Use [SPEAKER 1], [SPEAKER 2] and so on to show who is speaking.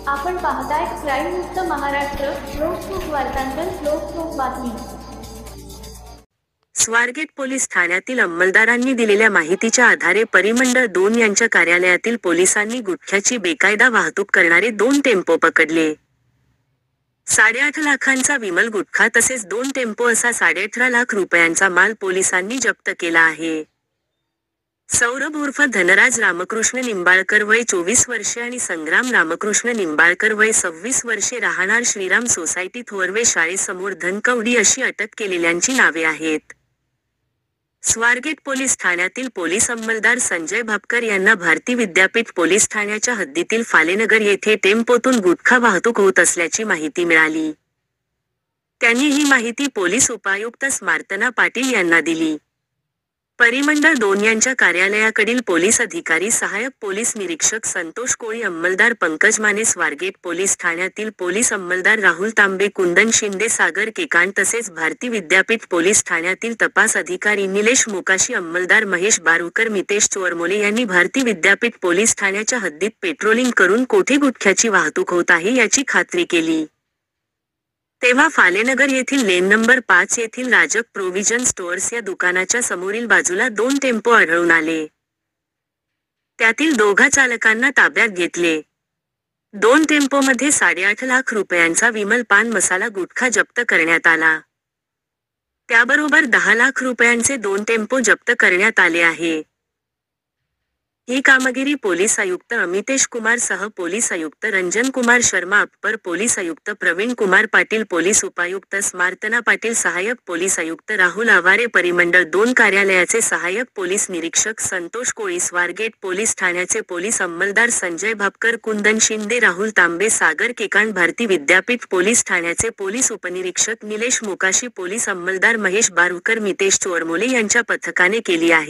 [SPEAKER 1] आपण पाहताय क्राईम मुक्त महाराष्ट्र. लोकसुख वार्तांकन, लोकसुख बातमी.
[SPEAKER 2] स्वारगेट पोलीस ठाण्यातील अंमलदारांनी दिलेल्या माहितीच्या आधारे परिमंडळ 2 यांच्या कार्यालयातील पोलिसांनी गुटख्याची बेकायदा वाहतूक करणारे 2 टेम्पो पकडले. 8.5 लाखांचा विमल गुटखा तसेच 2 टेम्पो असा 18.5 लाख रुपयांचा माल पोलिसांनी जप्त केला आहे. सौरभ उर्फ धनराज रामकृष्ण निंबाळकर वय 24 वर्षे आणि संग्राम रामकृष्ण निंबाळकर वय 26 वर्षे राहणार श्रीराम सोसायटी थोरवे शाळेसमोर धनकवडी अशी अटक केलेल्यांची नावे आहेत. स्वारगेट पोलीस ठाण्यातील पोलीस अंमलदार संजय भापकर यांना भारती विद्यापीठ पोलीस ठाण्याच्या हद्दीतील फालेनगर येथे टेम्पोतून गुटखा वाहतूक होत असल्याची माहिती मिळाली. त्यांनी ही माहिती पोलीस उपायुक्त स्मार्तना पाटील यांना दिली. परिमंडळ 2 यांच्या कार्यालयाकडील पोलीस अधिकारी सहाय्यक पोलीस निरीक्षक संतोष कोळी, अंमलदार पंकज माने, स्वारगेट पोलीस ठाण्यातील पोलीस अंमलदार राहुल तांबे, कुंदन शिंदे, सागर केकांड तसेच भारती विद्यापीठ पोलीस ठाण्यातील तपास अधिकारी निलेश मोकाशी, अंमलदार महेश बारुकर, मितेश चोरमोले यांनी भारती विद्यापीठ पोलीस ठाण्याच्या हद्दीत पेट्रोलिंग करून कोठे गुटख्याची वाहतूक होत आहे याची खात्री केली. तेव्हा फालेनगर येथील लेन नंबर 5 येथील राजक प्रोव्हिजन स्टोअर्स या दुकानाच्या समोरील बाजूला 2 टेम्पो आढळून आले. त्यातील दोघा चालकांना ताब्यात घेतले. 2 टेम्पोमध्ये 8.5 लाख रुपयांचा विमल पान मसाला गुटखा जप्त करण्यात आला. त्याबरोबर 10 लाख रुपयांचे 2 टेम्पो जप्त करण्यात आले आहे. ही कामगिरी पोलीस आयुक्त अमितेश कुमार सह पोलीस आयुक्त रंजन कुमार शर्मा, अप्पर पोलीस आयुक्त प्रवीण कुमार पाटील, पोलीस उपायुक्त स्मार्तना पाटील, सहाय्यक पोलीस आयुक्त राहुल आवारे, परिमंडळ 2 कार्यालयाचे सहाय्यक पोलीस निरीक्षक संतोष कोळी, स्वारगेट पोलीस ठाण्याचे पोलीस अंमलदार संजय भापकर, कुंदन शिंदे, राहुल तांबे, सागर केकांड, भारती विद्यापीठ पोलीस ठाण्याचे पोलीस उपनिरीक्षक निलेश मोकाशी, पोलीस अंमलदार महेश बारुकर, मितेश चोरमोले यांच्या पथकाने केली आहे.